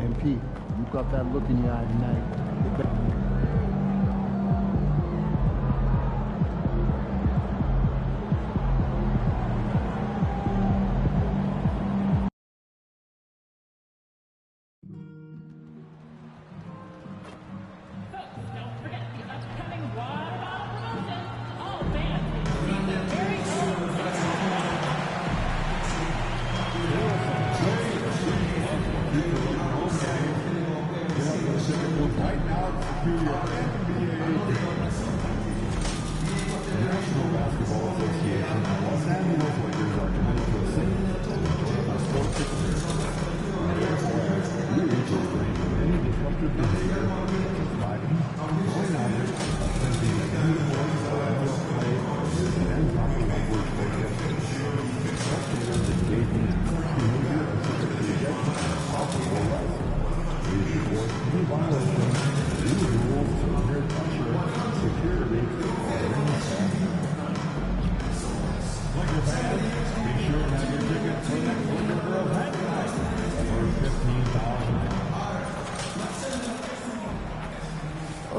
MP, you got that look in your eye tonight.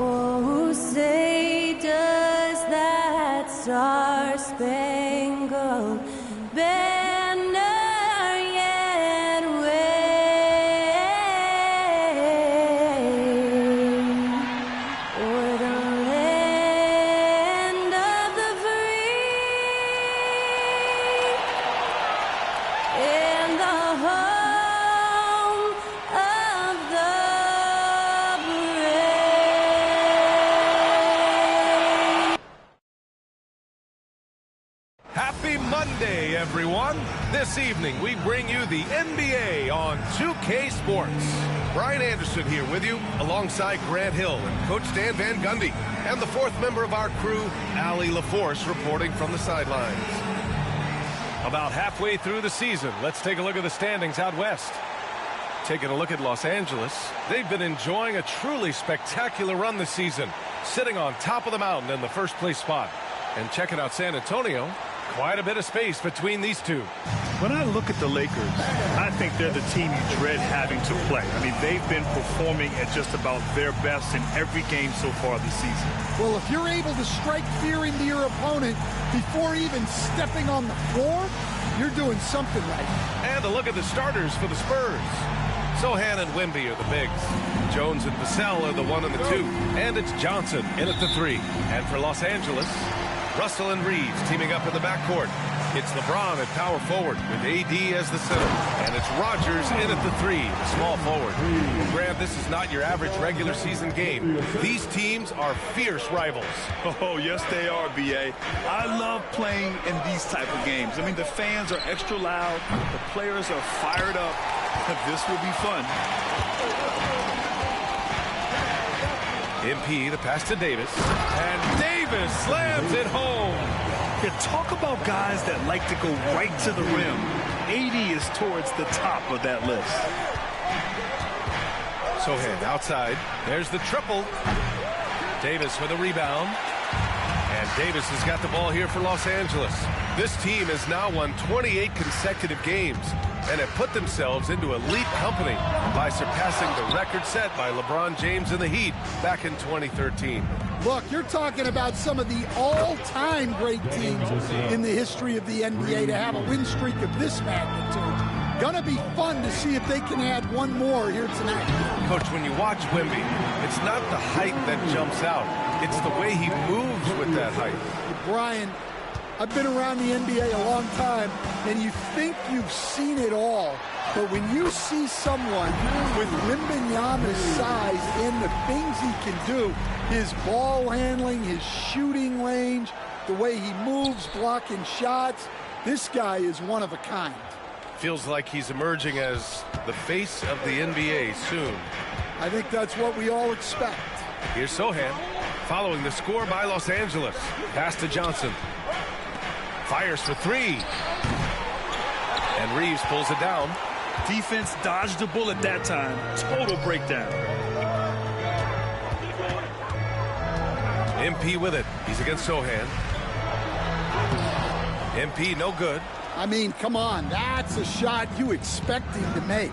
Oh, say does that star-spangled banner yet wave o'er the land of the free and the home of the Happy Monday, everyone. This evening, we bring you the NBA on 2K Sports. Brian Anderson here with you, alongside Grant Hill and Coach Dan Van Gundy, and the fourth member of our crew, Allie LaForce, reporting from the sidelines. About halfway through the season, let's take a look at the standings out west. Taking a look at Los Angeles, they've been enjoying a truly spectacular run this season, sitting on top of the mountain in the first place spot. And checking out San Antonio, quite a bit of space between these two. When I look at the Lakers, I think they're the team you dread having to play. I mean, they've been performing at just about their best in every game so far this season. Well, if you're able to strike fear into your opponent before even stepping on the floor, you're doing something right. And a look at the starters for the Spurs. Sohan and Wemby are the bigs. Jones and Vassell are the 1 and the 2. And it's Johnson in at the 3. And for Los Angeles, Russell and Reeves teaming up in the backcourt. It's LeBron at power forward with AD as the center. And it's Rodgers in at the 3, the small forward. Grant, this is not your average regular season game. These teams are fierce rivals. Oh, yes, they are, B.A. I love playing in these type of games. I mean, the fans are extra loud. The players are fired up. This will be fun. MP, the pass to Davis. And Davis slams it home. Yeah, talk about guys that like to go right to the rim. AD is towards the top of that list. Sohan outside. There's the triple. Davis with a rebound. And Davis has got the ball here for Los Angeles. This team has now won 28 consecutive games and have put themselves into elite company by surpassing the record set by LeBron James and the Heat back in 2013. Look, you're talking about some of the all-time great teams in the history of the NBA to have a win streak of this magnitude. Gonna be fun to see if they can add one more here tonight. Coach, when you watch Wemby, it's not the height that jumps out. It's the way he moves with that height. Brian, I've been around the NBA a long time, and you think you've seen it all. But when you see someone with Wembanyama's size and the things he can do, his ball handling, his shooting range, the way he moves, blocking shots, this guy is one of a kind. Feels like he's emerging as the face of the NBA soon. I think that's what we all expect. Here's Sohan, following the score by Los Angeles. Pass to Johnson. Fires for 3. And Reeves pulls it down. Defense dodged the bullet that time. Total breakdown. MP with it. He's against Sohan. MP no good. I mean, come on, that's a shot you expect him to make.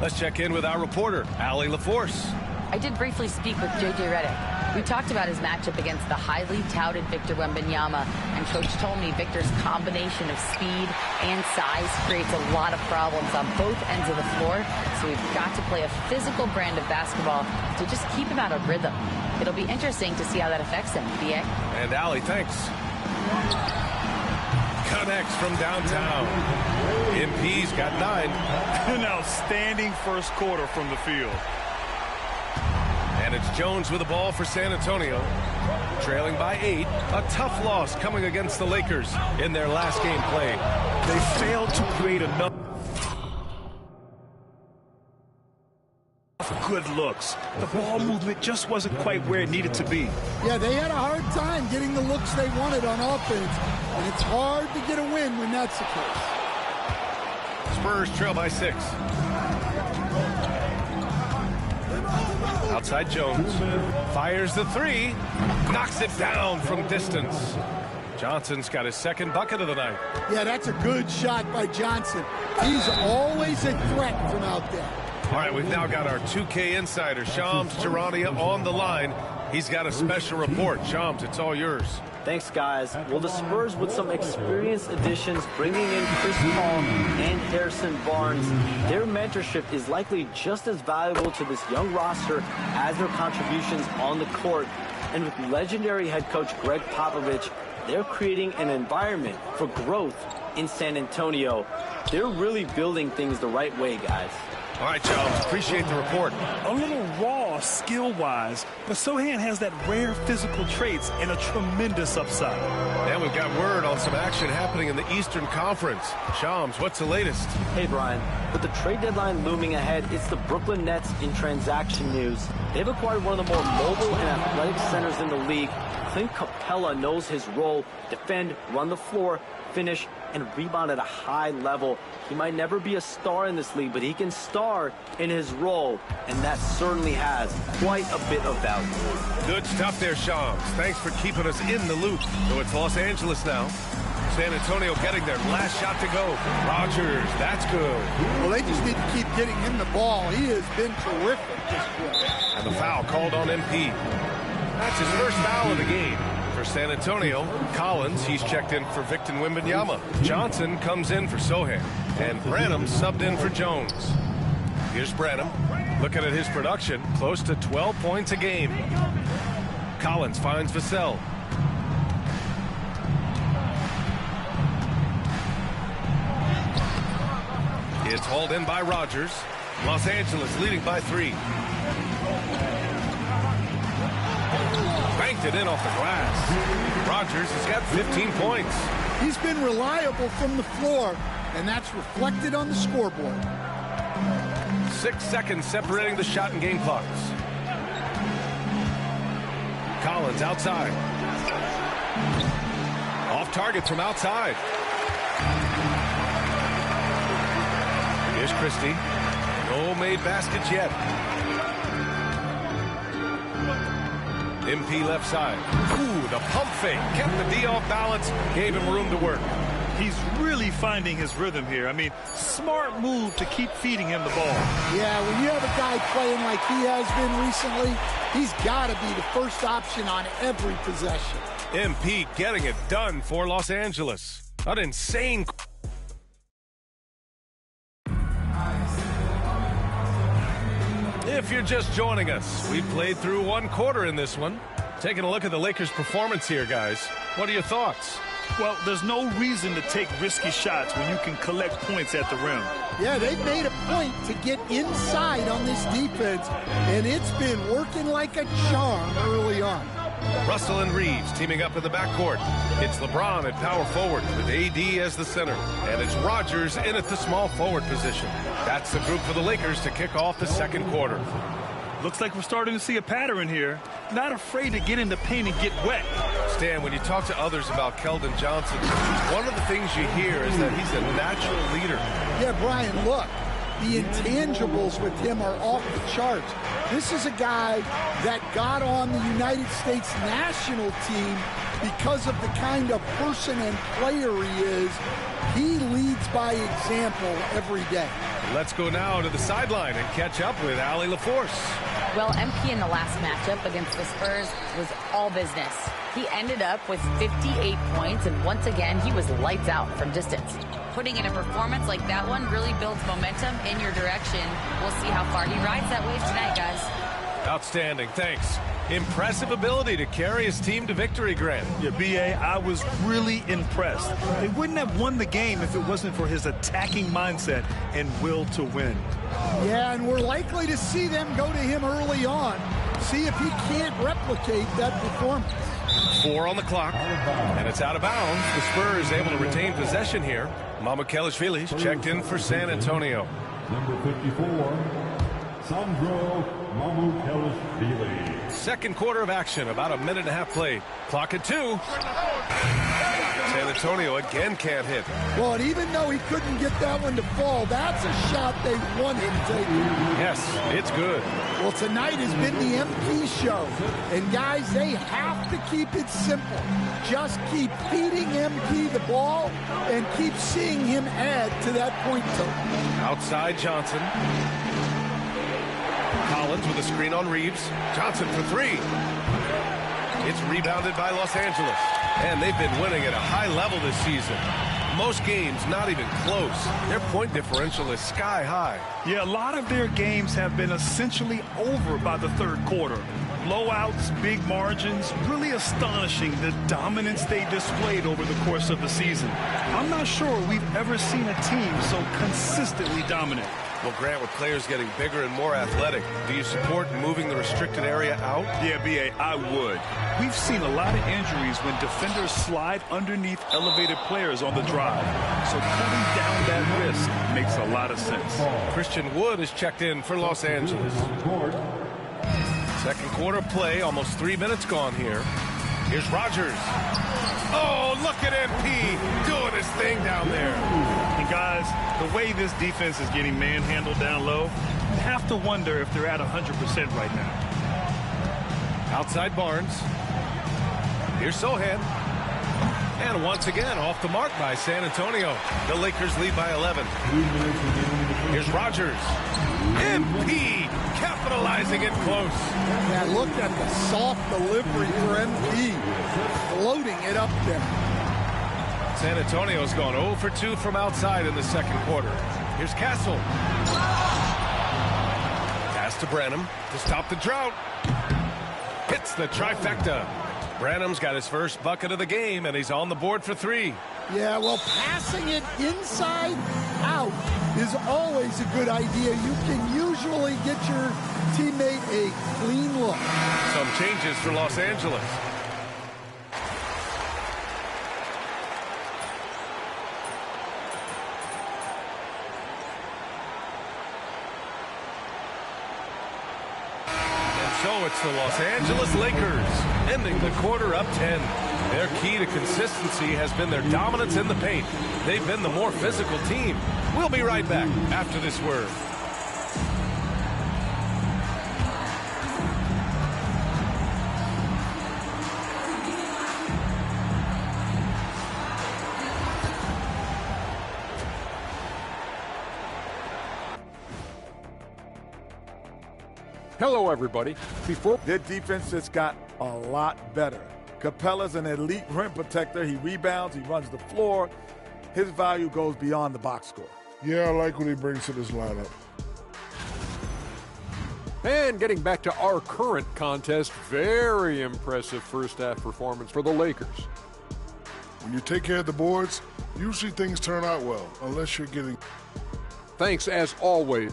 Let's check in with our reporter, Allie LaForce. I did briefly speak with J.J. Redick. We talked about his matchup against the highly touted Victor Wembanyama, and Coach told me Victor's combination of speed and size creates a lot of problems on both ends of the floor, so we've got to play a physical brand of basketball to just keep him out of rhythm. It'll be interesting to see how that affects him, B.A. And Allie, thanks. Connects from downtown. MP's got 9. An outstanding first quarter from the field. And it's Jones with the ball for San Antonio. Trailing by 8. A tough loss coming against the Lakers in their last game played. They failed to create enough good looks. The ball movement just wasn't quite where it needed to be. Yeah, they had a hard time getting the looks they wanted on offense, and it's hard to get a win when that's the case. Spurs trail by 6. Outside Jones. Fires the 3. Knocks it down from distance. Johnson's got his second bucket of the night. Yeah, that's a good shot by Johnson. He's always a threat from out there. All right, we've now got our 2K insider, Shams Charania, on the line. He's got a special report. Shams, it's all yours. Thanks, guys. Well, the Spurs with some experienced additions, bringing in Chris Paul and Harrison Barnes, their mentorship is likely just as valuable to this young roster as their contributions on the court. And with legendary head coach Greg Popovich, they're creating an environment for growth in San Antonio. They're really building things the right way, guys. All right, Charles, appreciate the report. A little raw skill-wise, but Sohan has that rare physical traits and a tremendous upside. And we've got word on some action happening in the Eastern Conference. Shams, what's the latest? Hey, Brian. With the trade deadline looming ahead, it's the Brooklyn Nets in transaction news. They've acquired one of the more mobile and athletic centers in the league. Clint Capella knows his role: defend, run the floor, finish, and rebound at a high level. He might never be a star in this league, but he can star in his role, and that certainly has quite a bit of value. Good stuff there, Shams. Thanks for keeping us in the loop. So it's Los Angeles now. San Antonio getting their last shot to go. Rogers, that's good. Well, they just need to keep getting him the ball. He has been terrific this quarter. And the foul called on MP. That's his first foul of the game. For San Antonio, Collins, he's checked in for Victor Wembanyama. Johnson comes in for Sohan. And Branham subbed in for Jones. Here's Branham. Looking at his production, close to 12 points a game. Collins finds Vassell. It's hauled in by Rogers. Los Angeles leading by 3. Banked it in off the glass. Rogers has got 15 points. He's been reliable from the floor, and that's reflected on the scoreboard. 6 seconds separating the shot and game clocks. Collins outside. Off target from outside. Here's Christie. No made baskets yet. MP left side. Ooh, the pump fake. Kept the D off balance. Gave him room to work. He's really finding his rhythm here. I mean, smart move to keep feeding him the ball. Yeah, when you have a guy playing like he has been recently, he's got to be the first option on every possession. MP getting it done for Los Angeles. An insane. If you're just joining us, we played through 1 quarter in this one. Taking a look at the Lakers' performance here, guys. What are your thoughts? Well, there's no reason to take risky shots when you can collect points at the rim. Yeah, they've made a point to get inside on this defense, and it's been working like a charm early on. Russell and Reeves teaming up in the backcourt. It's LeBron at power forward with AD as the center. And it's Rogers in at the small forward position. That's the group for the Lakers to kick off the second quarter. Looks like we're starting to see a pattern here. Not afraid to get in the paint and get wet. Stan, when you talk to others about Keldon Johnson, one of the things you hear is that he's a natural leader. Yeah, Brian, look, the intangibles with him are off the charts. This is a guy that got on the United States national team because of the kind of person and player he is. He leads by example every day. Let's go now to the sideline and catch up with Allie LaForce. Well, MP in the last matchup against the Spurs was all business. He ended up with 58 points, and once again, he was lights out from distance. Putting in a performance like that one really builds momentum in your direction. We'll see how far he rides that wave tonight, guys. Outstanding, thanks. Impressive ability to carry his team to victory, Grant. Yeah, B.A., I was really impressed. They wouldn't have won the game if it wasn't for his attacking mindset and will to win. Yeah, and we're likely to see them go to him early on. See if he can't replicate that performance. 4 on the clock, and it's out of bounds. The Spurs able to retain possession here. Mamukelashvili's checked in for San Antonio. Number 54, Sandro Mamukelashvili. Second quarter of action, about a minute and a half played. Clock at 2. San Antonio again can't hit. Well, and even though he couldn't get that one to fall, that's a shot they wanted to take. Yes, it's good. Well, tonight has been the MP show. And, guys, they have to keep it simple. Just keep feeding MP the ball and keep seeing him add to that point total. Outside Johnson. Collins with a screen on Reeves. Johnson for 3. It's rebounded by Los Angeles. And they've been winning at a high level this season. Most games not even close. Their point differential is sky high. Yeah, a lot of their games have been essentially over by the third quarter. Blowouts, big margins, really astonishing the dominance they displayed over the course of the season. I'm not sure we've ever seen a team so consistently dominant. Well, Grant, with players getting bigger and more athletic, do you support moving the restricted area out? Yeah, B.A., I would. We've seen a lot of injuries when defenders slide underneath elevated players on the drive. So cutting down that risk makes a lot of sense. Christian Wood is checked in for Los Angeles. Second quarter play, almost 3 minutes gone here. Here's Rogers. Oh, look at MP doing his thing down there. And guys, the way this defense is getting manhandled down low, you have to wonder if they're at 100% right now. Outside Barnes. Here's Sohan. And once again, off the mark by San Antonio. The Lakers lead by 11. Here's Rogers. MP capitalizing it close. Yeah, look at the soft delivery for MP. Floating it up there. San Antonio's gone 0 for 2 from outside in the second quarter. Here's Castle. Pass to Branham to stop the drought. Hits the trifecta. Branham's got his first bucket of the game, and he's on the board for 3. Yeah, well, passing it inside out is always a good idea. You can usually get your teammate a clean look. Some changes for Los Angeles. So it's the Los Angeles Lakers, ending the quarter up 10. Their key to consistency has been their dominance in the paint. They've been the more physical team. We'll be right back after this word. Hello, everybody. Before their defense just got a lot better. Capella's an elite rim protector. He rebounds, he runs the floor. His value goes beyond the box score. Yeah, I like what he brings to this lineup. And getting back to our current contest, very impressive first half performance for the Lakers. When you take care of the boards, usually things turn out well, unless you're getting... Thanks, as always.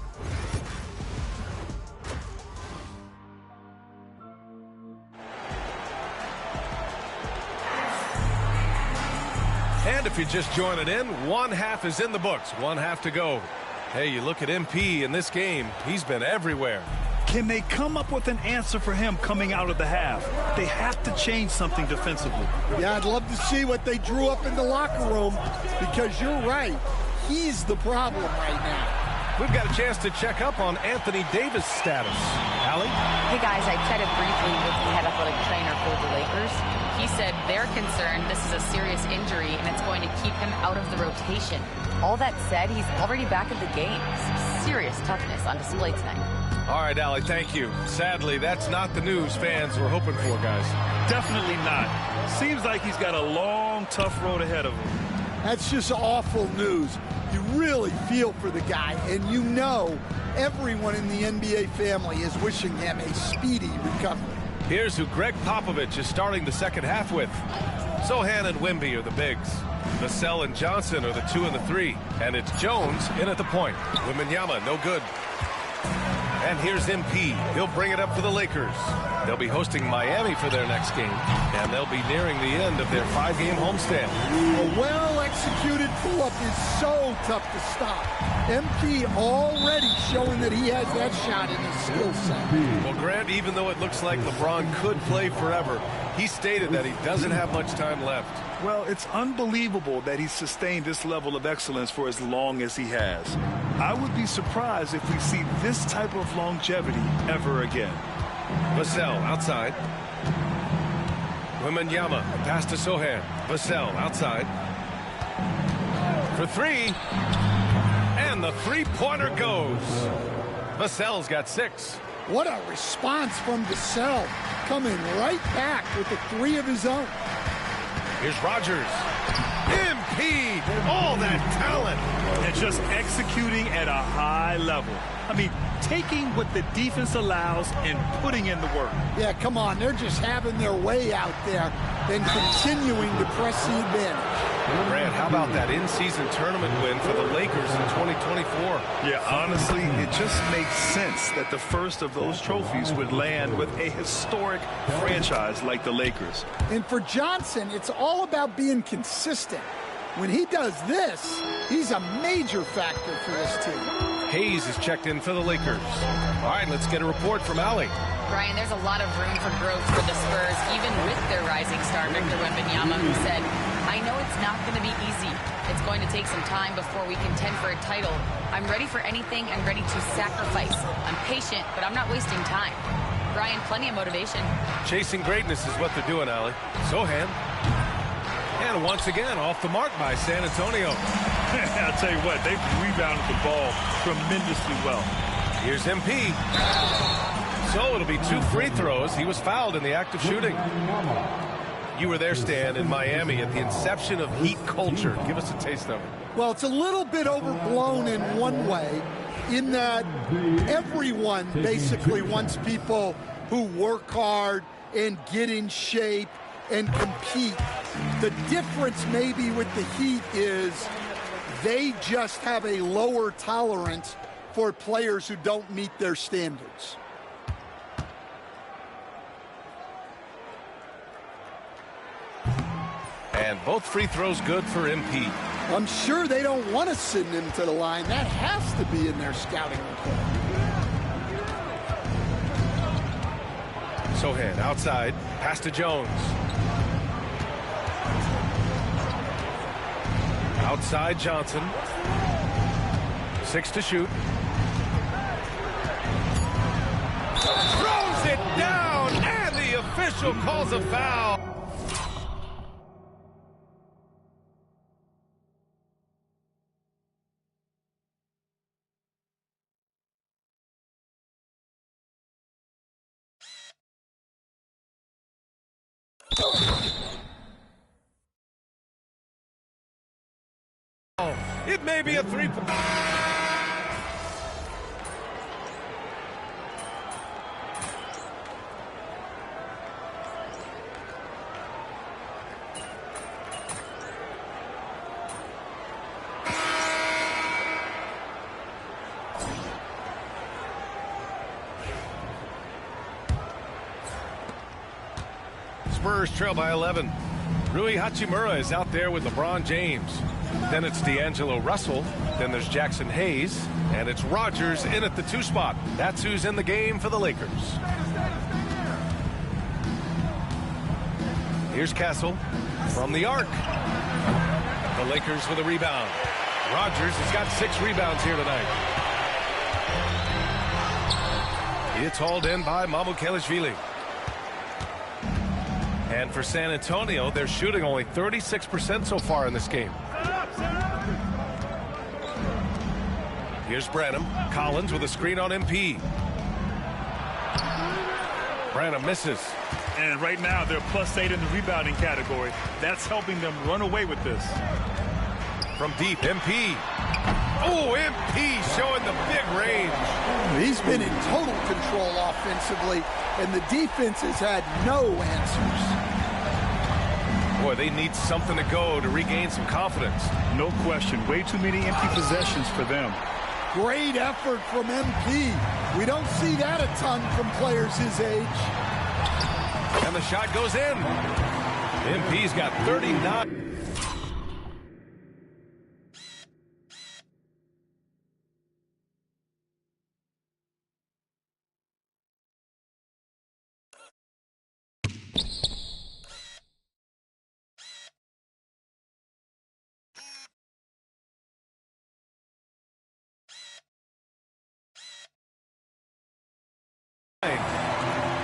And if you're just joining in, one half is in the books, one half to go. Hey, you look at MP in this game, he's been everywhere. Can they come up with an answer for him coming out of the half? They have to change something defensively. Yeah, I'd love to see what they drew up in the locker room, because you're right. He's the problem right now. we've got a chance to check up on Anthony Davis' status. Allie? Hey guys, I chatted briefly with the head athletic trainer for the Lakers. He said they're concerned this is a serious injury and it's going to keep him out of the rotation. All that said, he's already back at the game. Serious toughness on display tonight. All right, Allie, thank you. Sadly, that's not the news fans were hoping for, guys. Definitely not. Seems like he's got a long, tough road ahead of him. That's just awful news. You really feel for the guy, and you know everyone in the NBA family is wishing him a speedy recovery. Here's who Greg Popovich is starting the second half with. Sohan and Wemby are the bigs. Vassell and Johnson are the 2 and the 3. And it's Jones in at the point. Wembanyama, no good. And here's MP. He'll bring it up for the Lakers. They'll be hosting Miami for their next game, and they'll be nearing the end of their 5-game homestand. A well-executed pull-up is so tough to stop. MP already showing that he has that shot in his skill set. Well, Grant, even though it looks like LeBron could play forever, he stated that he doesn't have much time left. Well, it's unbelievable that he's sustained this level of excellence for as long as he has. I would be surprised if we see this type of longevity ever again. Vassell outside. Wembanyama, pass to Sohan. Vassell outside. For 3. And the three-pointer goes. Vassell's got 6. What a response from Vassell, coming right back with the 3 of his own. Here's Rogers. MP, all that talent. And just executing at a high level. I mean, taking what the defense allows and putting in the work. Yeah, come on. They're just having their way out there and continuing to press the advantage. Grant, how about that in-season tournament win for the Lakers in 2024? Yeah, honestly, it just makes sense that the first of those trophies would land with a historic franchise like the Lakers. And for Johnson, it's all about being consistent. When he does this, he's a major factor for this team. Hayes is checked in for the Lakers. All right, let's get a report from Allie. Brian, there's a lot of room for growth for the Spurs, even with their rising star, Victor Wembanyama, who said, I know it's not going to be easy. It's going to take some time before we contend for a title. I'm ready for anything and ready to sacrifice. I'm patient, but I'm not wasting time. Brian, plenty of motivation. Chasing greatness is what they're doing, Allie. Sohan. And once again, off the mark by San Antonio. I'll tell you what, they've rebounded the ball tremendously well. Here's MP. So it'll be 2 free throws. He was fouled in the act of shooting. You were there, Stan, in Miami at the inception of Heat culture. Give us a taste of it. Well, it's a little bit overblown in one way, in that everyone basically wants people who work hard and get in shape and compete. The difference maybe with the Heat is they just have a lower tolerance for players who don't meet their standards. And both free throws good for MP. I'm sure they don't want to send him to the line. That has to be in their scouting report. Sohan outside, pass to Jones. Outside Johnson. 6 to shoot. Throws it down, and the official calls a foul. It may be a 3-point. Spurs trail by 11. Rui Hachimura is out there with LeBron James. Then it's D'Angelo Russell. Then there's Jackson Hayes. And it's Rogers in at the 2 spot. That's who's in the game for the Lakers. Here's Castle from the arc. The Lakers with a rebound. Rogers has got 6 rebounds here tonight. It's hauled in by Mamukelishvili. And for San Antonio, they're shooting only 36% so far in this game. Here's Branham. Collins with a screen on MP. Branham misses. And right now, they're +8 in the rebounding category. That's helping them run away with this. From deep, MP. Oh, MP showing the big range. He's been in total control offensively, and the defense has had no answers. Boy, they need something to go to regain some confidence. No question. Way too many empty possessions for them. Great effort from MP. We don't see that a ton from players his age. And the shot goes in. MP's got 39.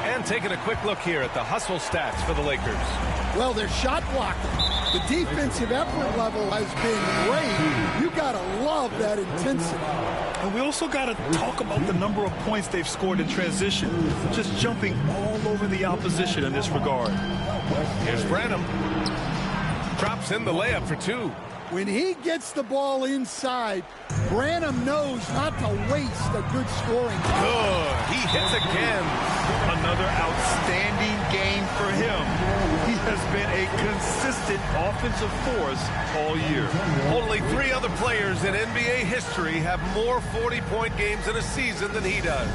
And taking a quick look here at the hustle stats for the Lakers. Well, they're shot blocking. The defensive effort level has been great. You got to love that intensity. And we also got to talk about the number of points they've scored in transition. Just jumping all over the opposition in this regard. Here's Branham. Drops in the layup for 2. When he gets the ball inside, Branham knows not to waste a good scoring. Good. He hits again. Another outstanding game for him. He has been a consistent offensive force all year. Only 3 other players in NBA history have more 40-point games in a season than he does.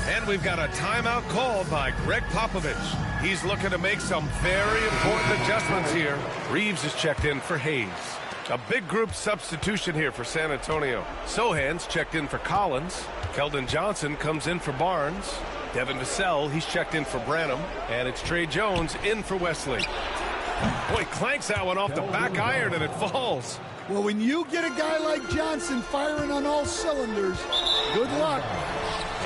And we've got a timeout called by Greg Popovich. He's looking to make some very important adjustments here. Reeves is checked in for Hayes. A big group substitution here for San Antonio. Sohan's checked in for Collins. Keldon Johnson comes in for Barnes. Devin Vassell, he's checked in for Branham. And it's Trey Jones in for Wesley. Boy, clanks that one off the back iron and it falls. Well, when you get a guy like Johnson firing on all cylinders, good luck.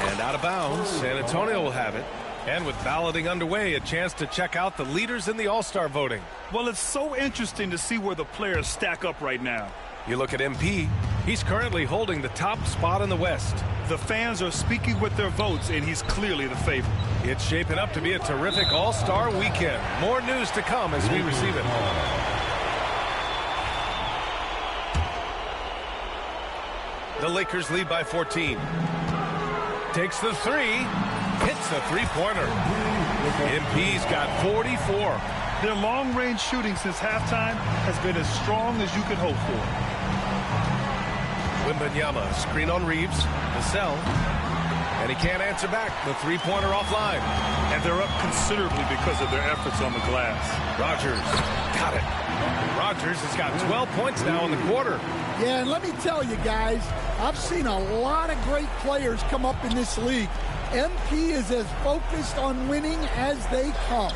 And out of bounds, San Antonio will have it. And with balloting underway, a chance to check out the leaders in the All-Star voting. Well, it's so interesting to see where the players stack up right now. You look at MP, he's currently holding the top spot in the West. The fans are speaking with their votes, and he's clearly the favorite. It's shaping up to be a terrific All-Star weekend. More news to come as we receive it. The Lakers lead by 14. Takes the 3. Hits the three-pointer. MP's got 44. Their long-range shooting since halftime has been as strong as you can hope for. Wembanyama, screen on Reeves. Vassell. And he can't answer back. The three-pointer offline. And they're up considerably because of their efforts on the glass. Rogers got it. Rogers has got 12 points now in the quarter. Yeah, and let me tell you guys, I've seen a lot of great players come up in this league. MP is as focused on winning as they come.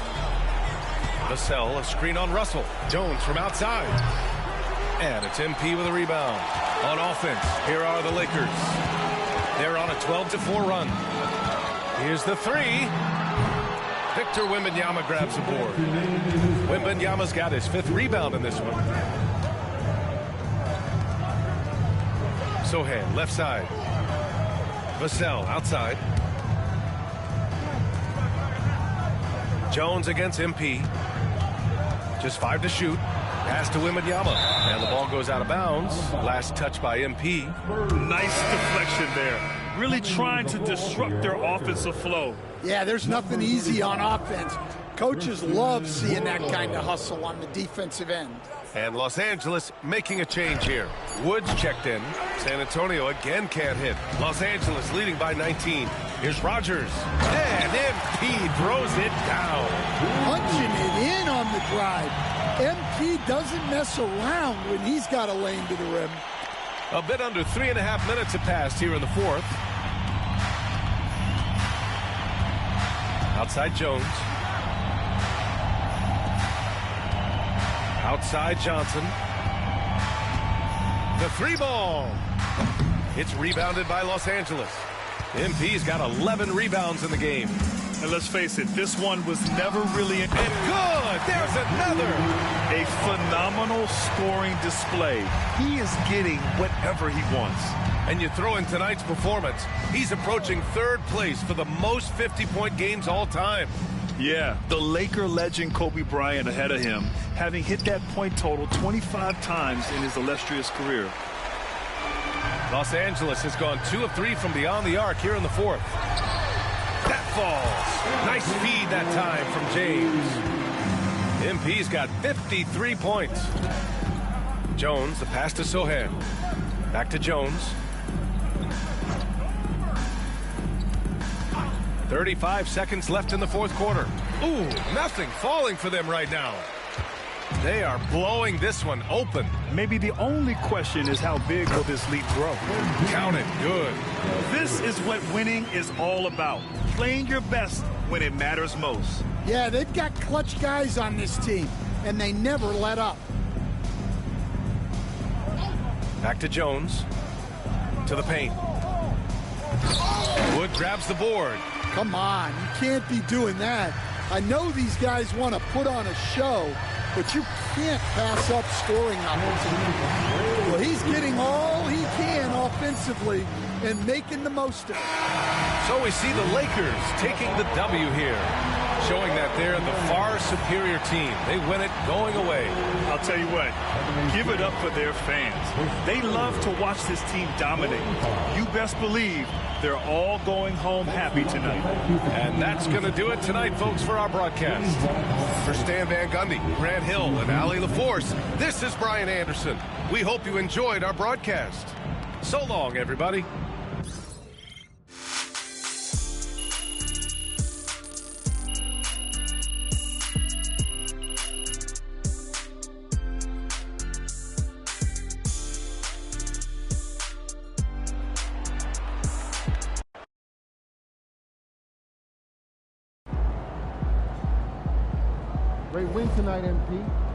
Vassell, a screen on Russell. Jones from outside. And it's MP with a rebound. On offense, here are the Lakers. They're on a 12-4 run. Here's the 3. Victor Wembanyama grabs the board. Wembanyama's got his 5th rebound in this one. Sohan, left side. Vassell, outside. Jones against MP. Just 5 to shoot. Pass to Wembanyama. And the ball goes out of bounds. Last touch by MP. Nice deflection there. Really trying to disrupt their offensive flow. Yeah, there's nothing easy on offense. Coaches love seeing that kind of hustle on the defensive end. And Los Angeles making a change here. Woods checked in. San Antonio again can't hit. Los Angeles leading by 19. Here's Rogers. And MP throws it down. Punching it in on the drive. MP doesn't mess around when he's got a lane to the rim. A bit under 3.5 minutes have passed here in the 4th. Outside Jones. Outside Johnson. The 3 ball. It's rebounded by Los Angeles. MP's got 11 rebounds in the game. And let's face it, this one was never really And good! There's another! a phenomenal scoring display. He is getting whatever he wants. And you throw in tonight's performance. He's approaching third place for the most 50-point games all time. Yeah, the Laker legend Kobe Bryant ahead of him, having hit that point total 25 times in his illustrious career. Los Angeles has gone 2 of 3 from beyond the arc here in the fourth. That falls. Nice feed that time from James. MP's got 53 points. Jones, the pass to Sohan. Back to Jones. 35 seconds left in the fourth quarter. Ooh, nothing falling for them right now. They are blowing this one open. Maybe the only question is how big will this lead grow? Count it. Good. This is what winning is all about. Playing your best when it matters most. Yeah, they've got clutch guys on this team, and they never let up. Back to Jones. To the paint. Wood grabs the board. Come on, you can't be doing that. I know these guys want to put on a show, but you can't pass up scoring opportunities. Well, he's getting all he can offensively and making the most of it. So we see the Lakers taking the W here, showing that they're the far superior team. They win it going away. I'll tell you what, give it up for their fans. They love to watch this team dominate. You best believe they're all going home happy tonight. And that's going to do it tonight, folks, for our broadcast. For Stan Van Gundy, Grant Hill, and Allie LaForce, this is Brian Anderson. We hope you enjoyed our broadcast. So long, everybody. Great win tonight, MP.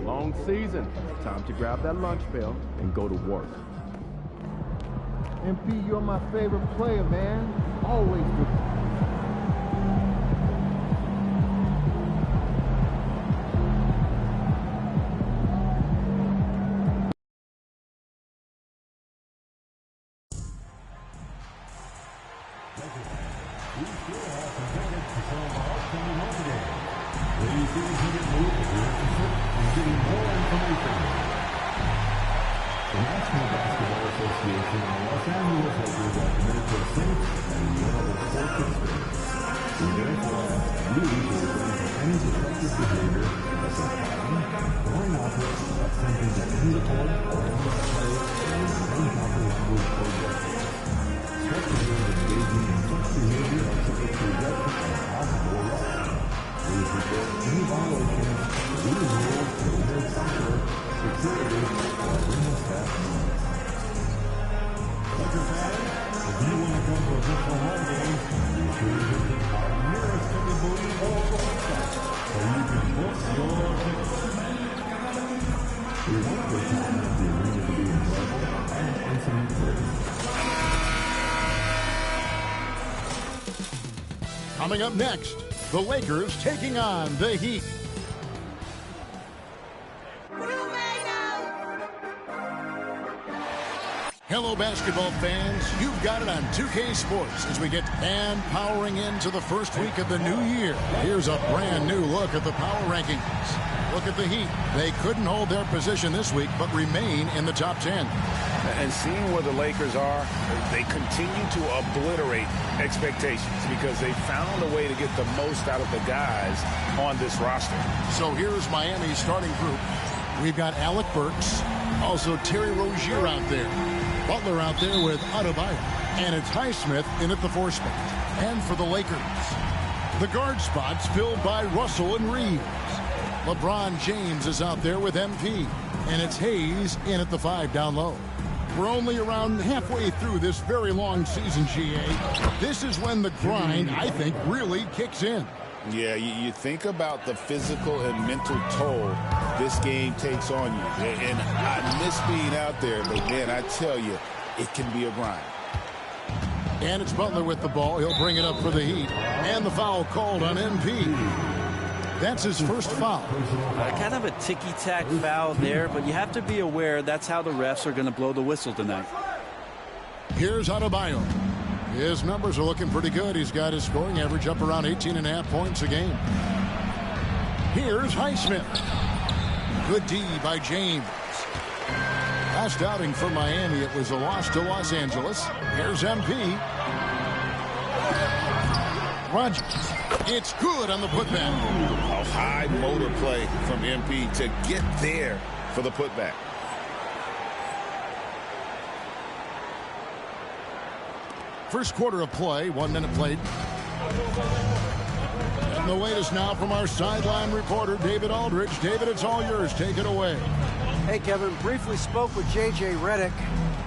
Long season. Time to grab that lunch bell and go to work. MP, you're my favorite player, man. Always good. National Basketball Association and Los Angeles Lakers are committed to a safe and durable sports experience. We therefore ask you to refrain from any disruptive behavior such as fighting, throwing objects, attempting to hit the court, or unnecessary or improper language or gestures. Spectators engaging in such behavior are subject to rejection and possible arrest. Please report any violations of these rules to the head center, security, or arena staff members. Laker fans, if you want to come to official home games, be sure to visit our nearest ticket booth or website so you can book your tickets. We want the time of the arena to be enjoyable and incident-free. Coming up next, the Lakers taking on the Heat. Hello, basketball fans. You've got it on 2K Sports as we get powering into the first week of the new year. Here's a brand new look at the power rankings. Look at the Heat. They couldn't hold their position this week, but remain in the top 10. And seeing where the Lakers are, they continue to obliterate expectations because they found a way to get the most out of the guys on this roster. So here's Miami's starting group. We've got Alec Burks, also Terry Rozier out there. Butler out there with Adebayo. And it's Highsmith in at the 4 spot. And for the Lakers, the guard spots filled by Russell and Reeves. LeBron James is out there with MP. And it's Hayes in at the 5 down low. We're only around halfway through this very long season, GA. This is when the grind, I think, really kicks in. Yeah, you think about the physical and mental toll this game takes on you. And I miss being out there, but man, I tell you, it can be a grind. And it's Butler with the ball. He'll bring it up for the Heat. And the foul called on MP. That's his first foul. Kind of a ticky-tack foul there, but you have to be aware that's how the refs are going to blow the whistle tonight. Here's Adebayo. His numbers are looking pretty good. He's got his scoring average up around 18.5 points a game. Here's Highsmith. Good D by James. Last outing for Miami, it was a loss to Los Angeles. Here's MP. Rogers. It's good on the putback. A high motor play from MP to get there for the putback. First quarter of play, 1 minute played. And the latest now from our sideline reporter, David Aldridge. David, it's all yours. Take it away. Hey, Kevin, briefly spoke with J.J. Redick.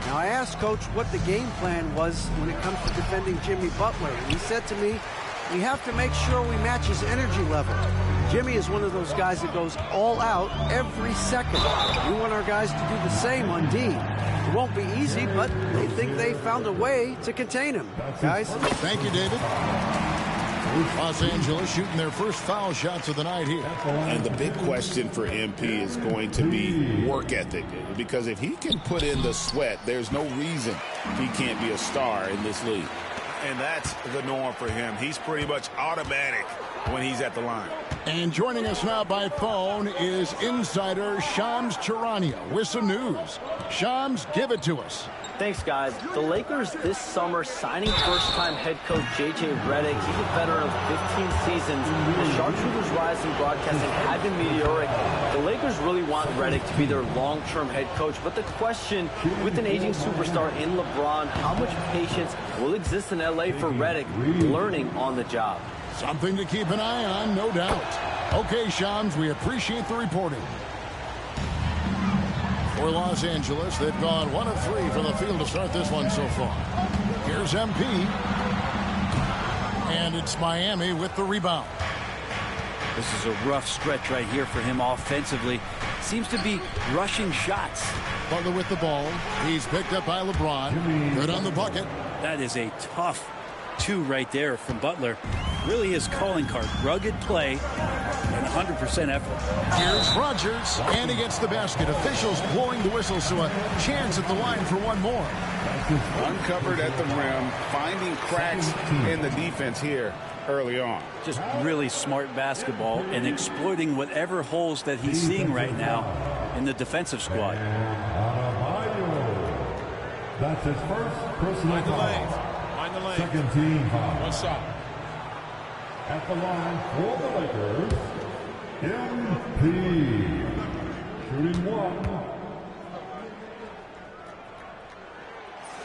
Now, I asked Coach what the game plan was when it comes to defending Jimmy Butler. And he said to me, we have to make sure we match his energy level. Jimmy is one of those guys that goes all out every second. We want our guys to do the same on D. It won't be easy, but they think they found a way to contain him. Guys? Thank you, David. Los Angeles shooting their first foul shots of the night here. And the big question for MP is going to be work ethic. Because if he can put in the sweat, there's no reason he can't be a star in this league. And that's the norm for him. He's pretty much automatic when he's at the line. And joining us now by phone is insider Shams Charania with some news. Shams, give it to us. Thanks, guys. The Lakers this summer signing first-time head coach J.J. Redick. He's a veteran of 15 seasons. The Sharpshooters Rising broadcasting had been meteoric. The Lakers really want Redick to be their long-term head coach. But the question, with an aging superstar in LeBron, how much patience will exist in L.A. for Redick learning on the job? Something to keep an eye on, no doubt. Okay, Shams, we appreciate the reporting. For Los Angeles, they've gone 1 of 3 from the field to start this one so far. Here's MP. And it's Miami with the rebound. This is a rough stretch right here for him offensively. Seems to be rushing shots. Butler with the ball. He's picked up by LeBron. Good on the bucket. That is a tough 2 right there from Butler. Really his calling card. Rugged play and 100% effort. Here's Rogers, and he gets the basket. Officials blowing the whistle, so a chance at the line for one more. Uncovered at the rim, finding cracks in the defense here early on. Just really smart basketball and exploiting whatever holes that he's seeing right now in the defensive squad. That's his first personal foul. Mind the lane. Second team foul. One shot. At the line for the Lakers, MP. Shooting one.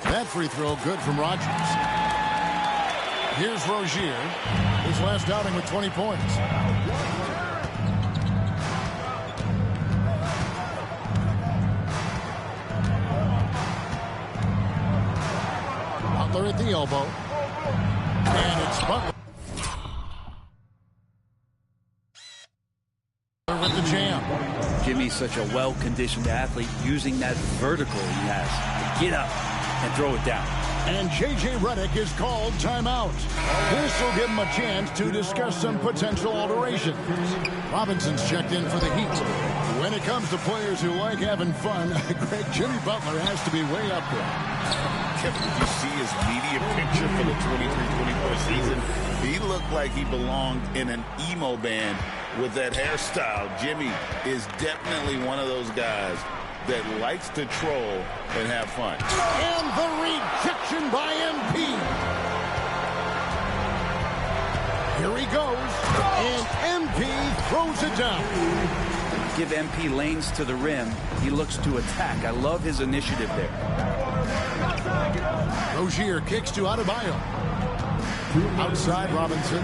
That free throw good from Rogers. Here's Rozier, his last outing with 20 points. Butler at the elbow. And it's Butler with the jam. Jimmy's such a well-conditioned athlete, using that vertical he has to get up and throw it down. And J.J. Redick is called timeout. This will give him a chance to discuss some potential alterations. Robinson's checked in for the Heat. When it comes to players who like having fun, Greg, Jimmy Butler has to be way up there. Kevin, did you see his media picture for the 23-24 season? He looked like he belonged in an emo band with that hairstyle. Jimmy is definitely one of those guys that likes to troll and have fun. And the rejection by MP. Here he goes, and MP throws it down. Give MP lanes to the rim. He looks to attack. I love his initiative there. Rozier kicks to Adebayo. Outside Robinson.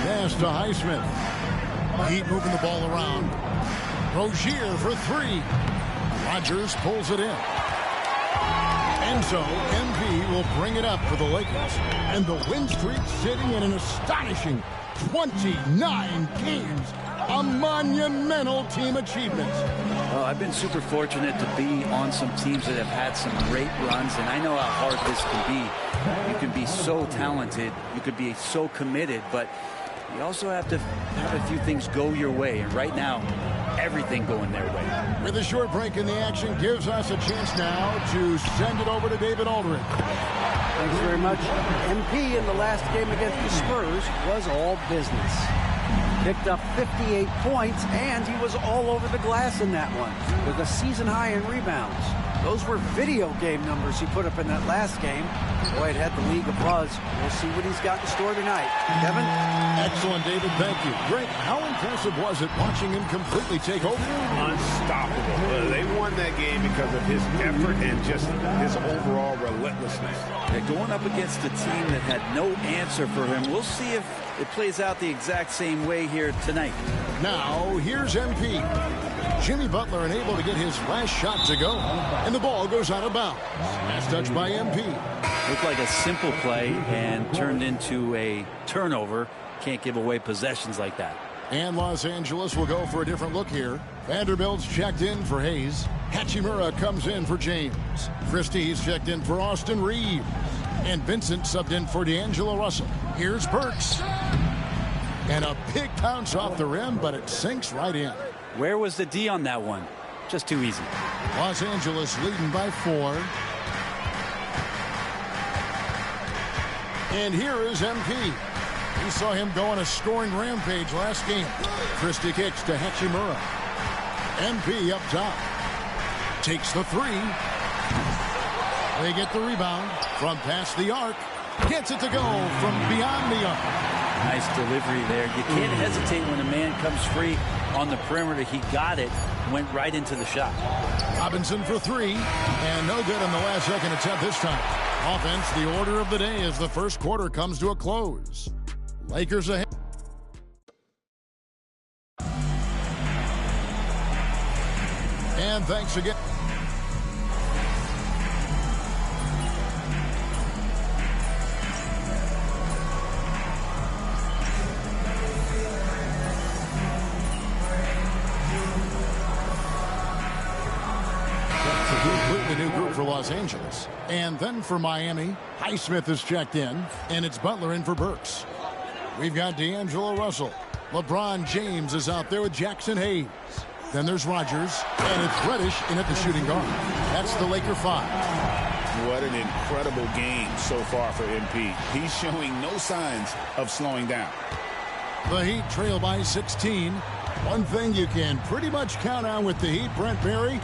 Pass to Highsmith. Heat moving the ball around. Rozier for three. Rogers pulls it in. And so MP will bring it up for the Lakers. And the win streak sitting in an astonishing 29 games. A monumental team achievement. Well, I've been super fortunate to be on some teams that have had some great runs, and I know how hard this can be. You can be so talented, you could be so committed, but you also have to have a few things go your way. And right now, everything going their way. With a short break in the action, gives us a chance now to send it over to David Aldridge. Thanks very much. MP in the last game against the Spurs was all business. Picked up 58 points, and he was all over the glass in that one with a season high in rebounds. Those were video game numbers he put up in that last game. Boy, it had the league abuzz. We'll see what he's got in store tonight. Kevin? Excellent, David. Thank you. Greg, how impressive was it watching him completely take over? Unstoppable. They won that game because of his effort and just his overall relentlessness. They're going up against a team that had no answer for him. We'll see if it plays out the exact same way here tonight. Now, here's MP. Jimmy Butler unable to get his last shot to go, and the ball goes out of bounds. Last touch by MP. Looked like a simple play and turned into a turnover. Can't give away possessions like that. And Los Angeles will go for a different look here. Vanderbilt's checked in for Hayes. Hachimura comes in for James. Christie's checked in for Austin Reeves. And Vincent subbed in for D'Angelo Russell. Here's Burks. And a big bounce off the rim, but it sinks right in. Where was the D on that one? Just too easy. Los Angeles leading by 4. And here is MP. We saw him go on a scoring rampage last game. Christie kicks to Hachimura. MP up top. Takes the 3. They get the rebound from past the arc. Gets it to go from beyond the arc. Nice delivery there. You can't hesitate when a man comes free on the perimeter. He got it, went right into the shot. Robinson for 3, and no good on the last second attempt this time. Offense, the order of the day as the first quarter comes to a close. Lakers ahead. And thanks again. Completely new group for Los Angeles. And then for Miami, Highsmith is checked in, and it's Butler in for Burks. We've got D'Angelo Russell. LeBron James is out there with Jackson Hayes. Then there's Rogers, and it's Reddish in at the shooting guard. That's the Laker 5. What an incredible game so far for MP. He's showing no signs of slowing down. The Heat trail by 16. One thing you can pretty much count on with the Heat, Brent Berry,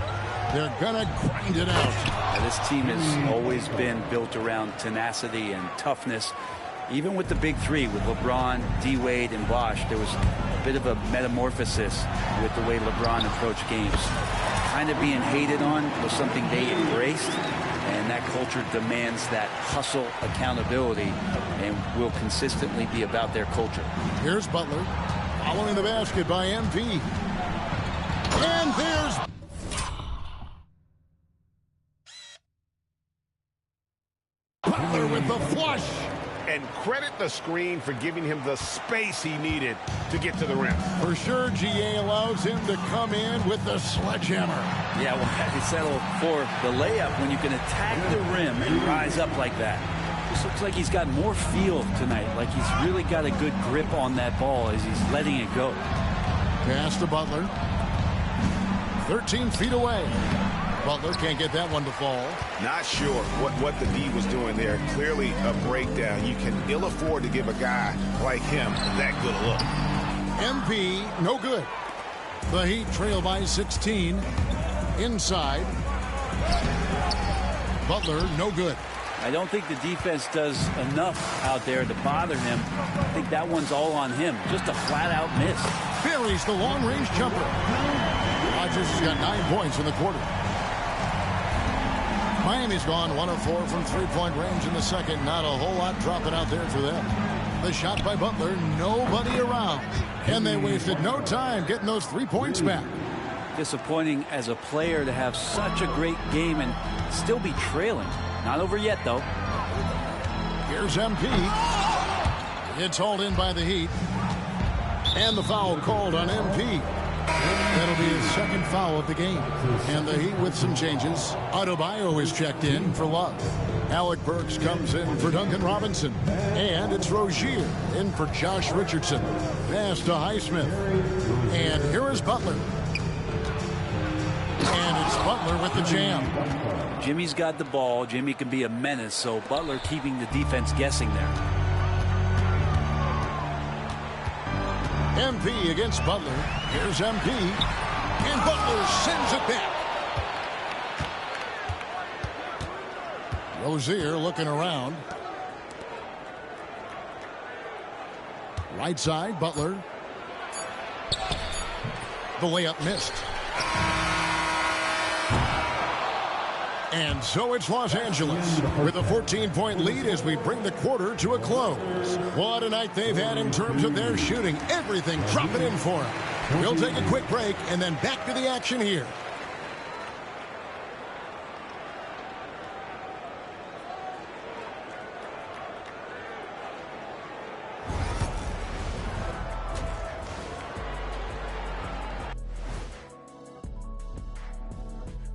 They're going to grind it out. Now, this team has always been built around tenacity and toughness. Even with the big three, with LeBron, D-Wade, and Bosh, there was a bit of a metamorphosis with the way LeBron approached games. Kind of being hated on was something they embraced, and that culture demands that hustle accountability and will consistently be about their culture. Here's Butler, following the basket by MP. And there's Butler with the flush. And credit the screen for giving him the space he needed to get to the rim. For sure, GA allows him to come in with the sledgehammer. Yeah, well, he settled for the layup when you can attack the rim and rise up like that. This looks like he's got more feel tonight, like he's really got a good grip on that ball as he's letting it go. Pass to Butler. 13 feet away. Butler can't get that one to fall. Not sure what the D was doing there. Clearly a breakdown. You can ill afford to give a guy like him that good a look. MP, no good. The Heat trail by 16. Inside. Butler, no good. I don't think the defense does enough out there to bother him. I think that one's all on him. Just a flat-out miss. Buries the long-range jumper. Rodgers has got 9 points in the quarter. Miami's gone 1 of 4 from three-point range in the second. Not a whole lot dropping out there for them. The shot by Butler, nobody around. And they wasted no time getting those 3 points back. Disappointing as a player to have such a great game and still be trailing. Not over yet, though. Here's MP. It's hauled in by the Heat. And the foul called on MP. That'll be his second foul of the game. And the Heat with some changes. Adebayo is checked in for Love. Alec Burks comes in for Duncan Robinson. And it's Rozier in for Josh Richardson. Pass to Highsmith. And here is Butler. And it's Butler with the jam. Jimmy's got the ball. Jimmy can be a menace, so Butler keeping the defense guessing there. MP against Butler. Here's MP. And Butler sends it back. Rozier looking around. Right side, Butler. The layup missed. And so it's Los Angeles with a 14-point lead as we bring the quarter to a close. What a night they've had in terms of their shooting. Everything dropping in for them. We'll take a quick break and then back to the action here.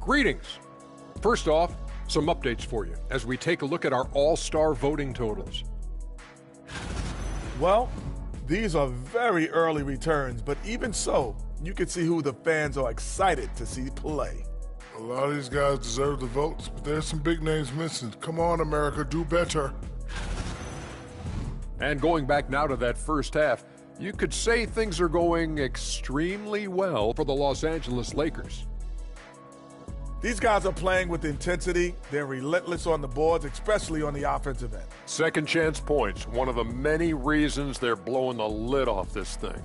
Greetings. First off, some updates for you as we take a look at our all-star voting totals. Well, these are very early returns, but even so, you can see who the fans are excited to see play. A lot of these guys deserve the votes, but there's some big names missing. Come on, America, do better. And going back now to that first half, you could say things are going extremely well for the Los Angeles Lakers. These guys are playing with intensity. They're relentless on the boards, especially on the offensive end. Second chance points, one of the many reasons they're blowing the lid off this thing.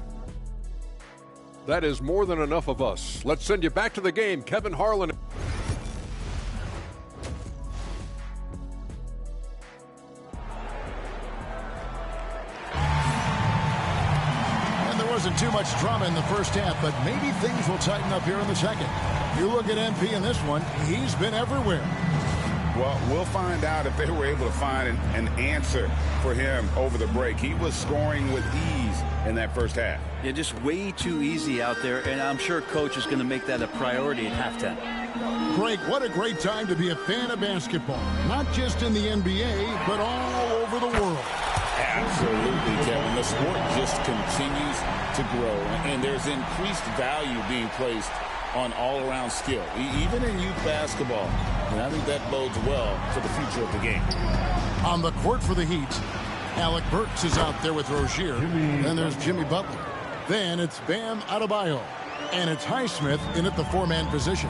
That is more than enough of us. Let's send you back to the game, Kevin Harlan. Wasn't too much drama in the first half, but maybe things will tighten up here in the second. You look at MP in this one, he's been everywhere. Well, we'll find out if they were able to find an answer for him over the break. He was scoring with ease in that first half. Yeah, just way too easy out there, and I'm sure Coach is going to make that a priority at halftime. Greg, what a great time to be a fan of basketball. Not just in the NBA, but all over the world. Absolutely, Kevin. The sport just continues to grow, and there's increased value being placed on all-around skill, even in youth basketball. And I think that bodes well for the future of the game. On the court for the Heat, Alec Burks is out there with Rozier. Then there's Jimmy Butler. Then it's Bam Adebayo. And it's Highsmith in at the four-man position.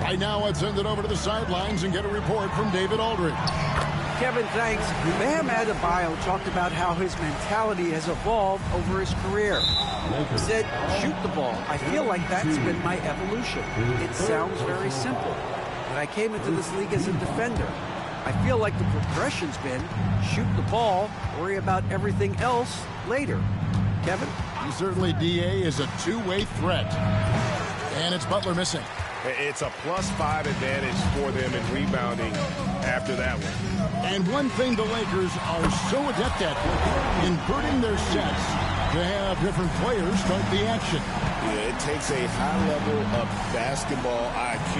Right now, let's send it over to the sidelines and get a report from David Aldridge. Kevin, thanks. Bam Adebayo talked about how his mentality has evolved over his career. He said, shoot the ball. I feel like that's been my evolution. It sounds very simple, but I came into this league as a defender. I feel like the progression's been shoot the ball, worry about everything else later. Kevin? Certainly, DA is a two-way threat. And it's Butler missing. It's a +5 advantage for them in rebounding after that one. And one thing the Lakers are so adept at, inverting their sets to have different players start the action. Yeah, it takes a high level of basketball IQ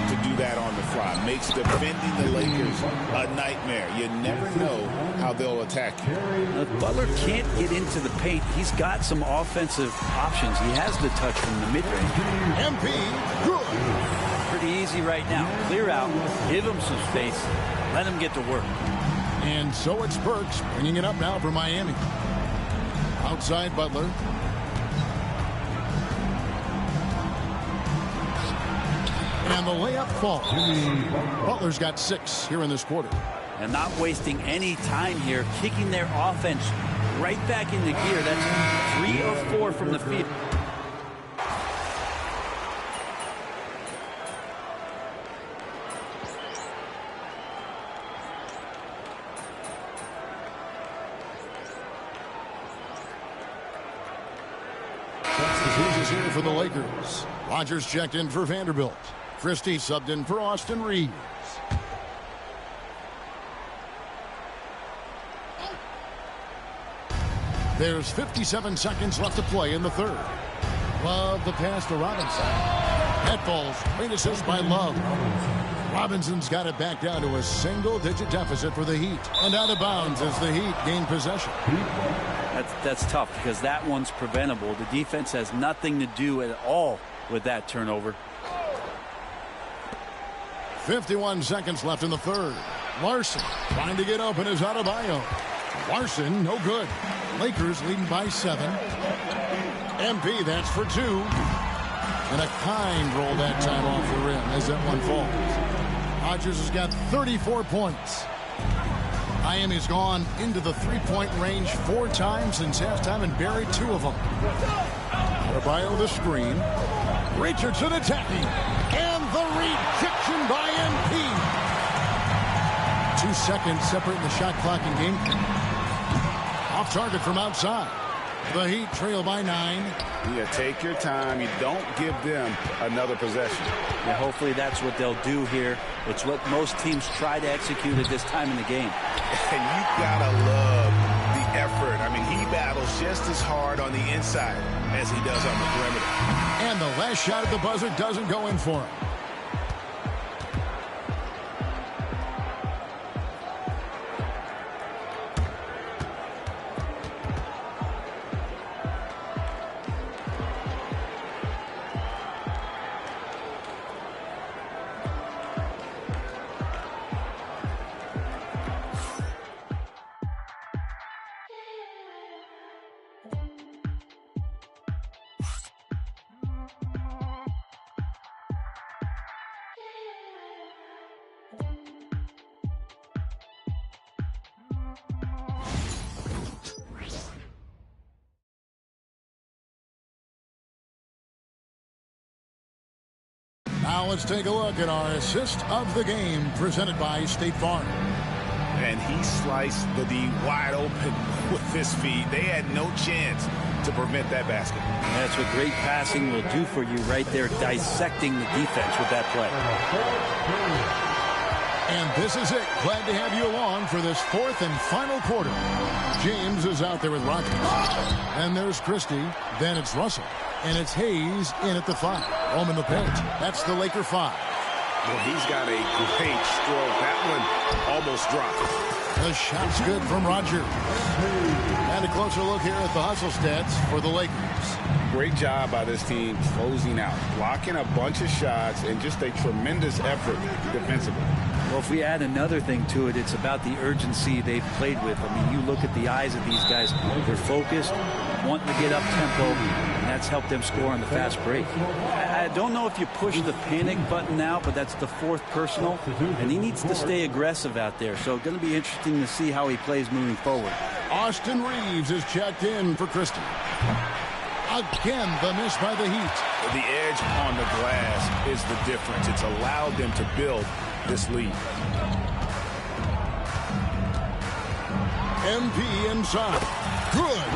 to do that on the fly. Makes defending the Lakers a nightmare. You never know how they'll attack you. If Butler can't get into the paint, he's got some offensive options. He has the touch from the mid-range. MP, good. Pretty easy right now. Clear out, give him some space, let him get to work. And so it's Burks bringing it up now for Miami. Outside Butler. And the layup falls. Butler's got 6 here in this quarter. And not wasting any time here, kicking their offense right back into gear. That's 3 of 4 from the field. Substitutions here for the Lakers. Rogers checked in for Vanderbilt. Christie subbed in for Austin Reeves. There's 57 seconds left to play in the third. Love the pass to Robinson. That falls. Great assist by Love. Robinson's got it back down to a single-digit deficit for the Heat. And out of bounds as the Heat gain possession. That's tough because that one's preventable. The defense has nothing to do at all with that turnover. 51 seconds left in the third. Larson trying to get open is Adebayo. Larson, no good. Lakers leading by 7. MP, that's for 2. And a kind roll that time off the rim as that one falls. Rodgers has got 34 points. Miami's gone into the three-point range 4 times since halftime and buried 2 of them. Adebayo the screen. Richardson attacking. And the rejection by MP. 2 seconds separating the shot clock and game. Off target from outside. The Heat trail by 9. Yeah, take your time. You don't give them another possession. Yeah, hopefully that's what they'll do here. It's what most teams try to execute at this time in the game. And you gotta love the effort. I mean, he battles just as hard on the inside as he does on the perimeter. And the last shot at the buzzer doesn't go in for him. Now let's take a look at our assist of the game presented by State Farm. And he sliced the D wide open with his feet. They had no chance to prevent that basket. That's what great passing will do for you right there, dissecting the defense with that play. And this is it. Glad to have you along for this 4th and final quarter. James is out there with Rogers. And there's Christie. Then it's Russell. And it's Hayes in at the 5. Home in the paint. That's the Laker 5. Well, he's got a great stroke. That one almost dropped. The shot's good from Rogers. And a closer look here at the hustle stats for the Lakers. Great job by this team closing out, blocking a bunch of shots, and just a tremendous effort defensively. Well, if we add another thing to it, it's about the urgency they've played with. I mean, you look at the eyes of these guys. They're focused, wanting to get up tempo. and that's helped them score on the fast break. I don't know if you push the panic button now, but that's the 4th personal, and he needs to stay aggressive out there. So going to be interesting to see how he plays moving forward. Austin Reeves is checked in for Christie. Again, the miss by the Heat. The edge on the glass is the difference. It's allowed them to build this lead. MP inside. Good.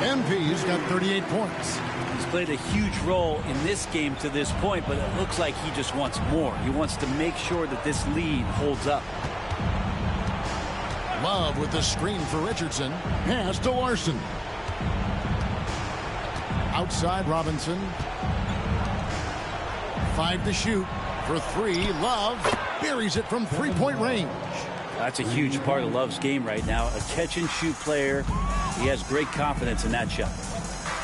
MP's got 38 points. He's played a huge role in this game to this point, but it looks like he just wants more. He wants to make sure that this lead holds up. Love with the screen for Richardson. Pass to Larson. Outside Robinson. 5 to shoot. For 3, Love buries it from 3-point range. That's a huge part of Love's game right now. A catch-and-shoot player. He has great confidence in that shot.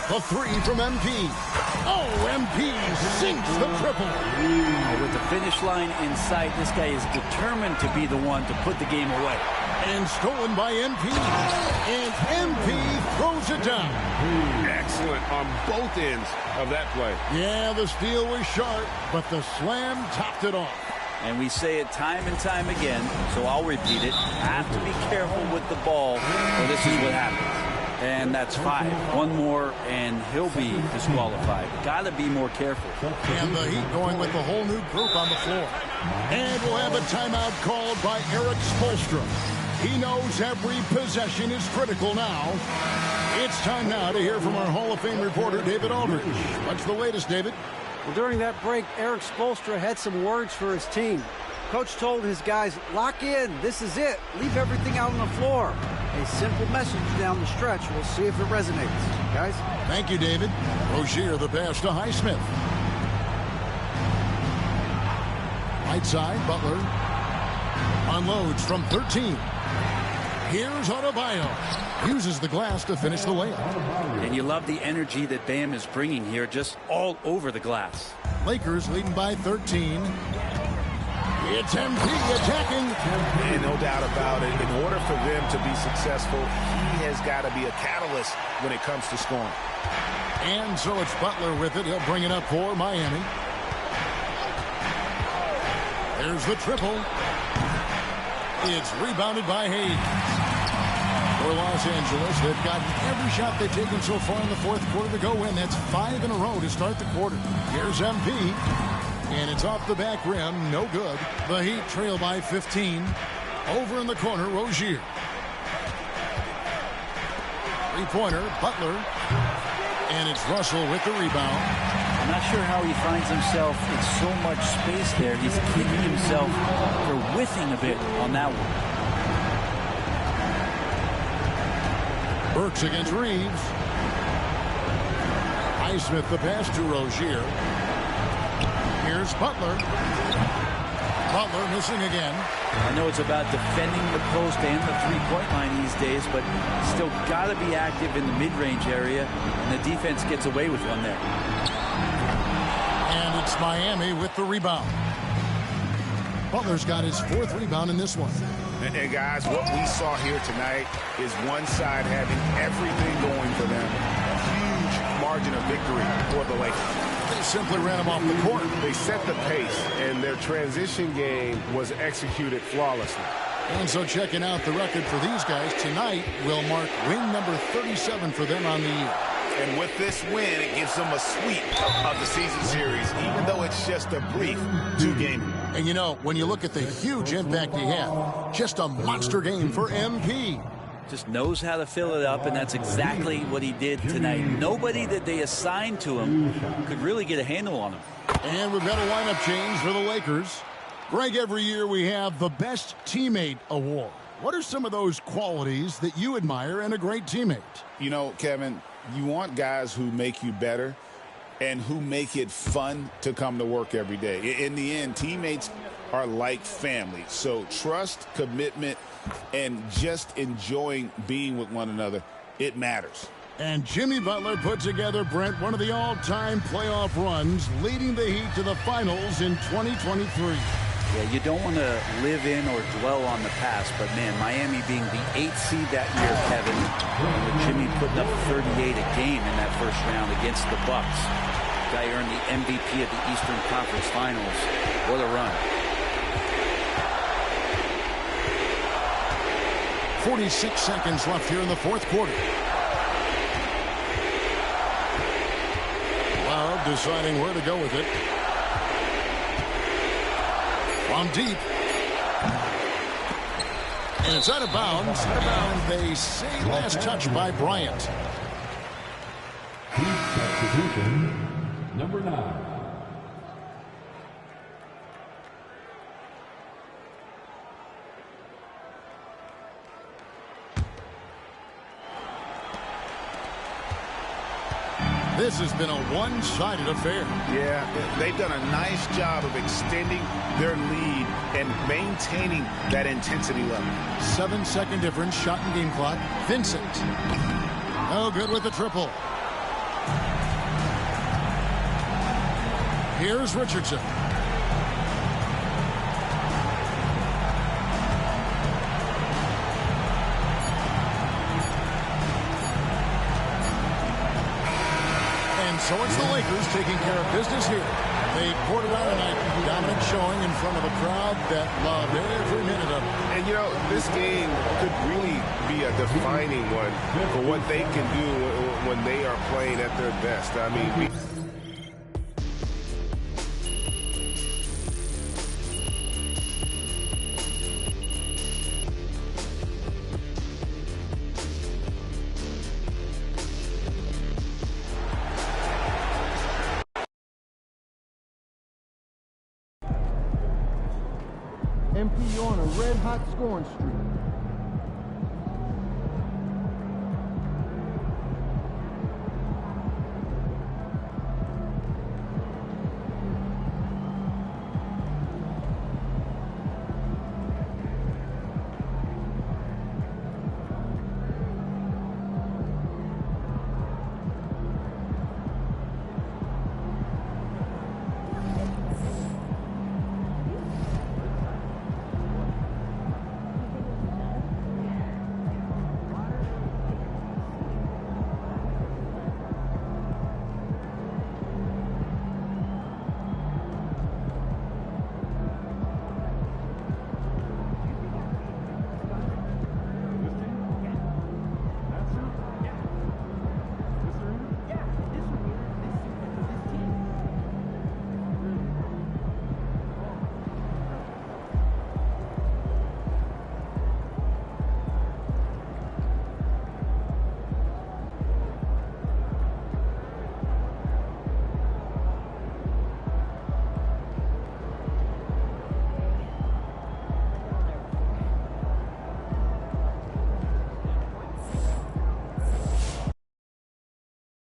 A 3 from MP. Oh, MP sinks the triple. With the finish line in sight, this guy is determined to be the one to put the game away. And stolen by MP. And MP throws it down. Excellent on both ends of that play. Yeah, the steal was sharp, but the slam topped it off. And we say it time and time again, so I'll repeat it. Have to be careful with the ball, or this is what happens. And that's 5. One more, and he'll be disqualified. Got to be more careful. And the Heat going with the whole new group on the floor. And we'll have a timeout called by Eric Spoelstra. He knows every possession is critical now. It's time now to hear from our Hall of Fame reporter, David Aldridge. What's the latest, David? Well, during that break, Eric Spoelstra had some words for his team. Coach told his guys, lock in. This is it. Leave everything out on the floor. A simple message down the stretch. We'll see if it resonates. Guys? Thank you, David. Rozier the pass to Highsmith. Right side, Butler. Unloads from 13. Here's Adebayo. Uses the glass to finish the layup. And you love the energy that Bam is bringing here, just all over the glass. Lakers leading by 13. It's MP attacking. And no doubt about it, in order for them to be successful, he has got to be a catalyst when it comes to scoring. And so it's Butler with it. He'll bring it up for Miami. There's the triple. It's rebounded by Hayes. For Los Angeles, they've gotten every shot they've taken so far in the 4th quarter to go in. That's 5 in a row to start the quarter. Here's MP. And it's off the back rim. No good. The Heat trail by 15. Over in the corner, Rozier. 3-pointer, Butler. And it's Russell with the rebound. I'm not sure how he finds himself in so much space there. He's kicking himself for whiffing a bit on that one. Burks against Reeves. Highsmith the pass to Rozier. Here's Butler. Butler missing again. I know it's about defending the post and the three-point line these days, but still got to be active in the mid-range area, and the defense gets away with one there. And it's Miami with the rebound. Butler's got his 4th rebound in this one. And guys, what we saw here tonight is one side having everything going for them. A huge margin of victory for the Lakers. They simply ran him off the court. They set the pace, and their transition game was executed flawlessly. And so checking out the record for these guys tonight will mark win number 37 for them on the year. And with this win, it gives them a sweep of the season series, even though it's just a brief 2-game. And you know, when you look at the huge impact he had, just a monster game for MP. Just knows how to fill it up, and that's exactly what he did tonight. Nobody that they assigned to him could really get a handle on him. And we've got a lineup change for the Lakers. Greg, every year we have the Best Teammate Award. What are some of those qualities that you admire in a great teammate? You know, Kevin, you want guys who make you better and who make it fun to come to work every day. In the end, teammates are like family. So trust, commitment, and just enjoying being with one another, it matters. And Jimmy Butler put together, Brent, one of the all-time playoff runs, leading the Heat to the finals in 2023. Yeah, you don't want to live in or dwell on the past, but man, Miami being the 8th seed that year, Kevin, with Jimmy putting up 38 a game in that first round against the Bucks. Guy earned the MVP of the Eastern Conference Finals. What a run. 46 seconds left here in the fourth quarter. Love deciding where to go with it. From deep. And it's out of bounds. And they say last touch by Bryant. Substitution number 9. This has been a one-sided affair. Yeah, they've done a nice job of extending their lead and maintaining that intensity level. 7-second difference, shot and game clock. Vincent. No good with the triple. Here's Richardson. So it's the Lakers taking care of business here. They poured it out tonight. Dominant showing in front of a crowd that loved every minute of it. And, you know, this game could really be a defining one for what they can do when they are playing at their best. I mean, MP, you're on a red-hot scoring streak.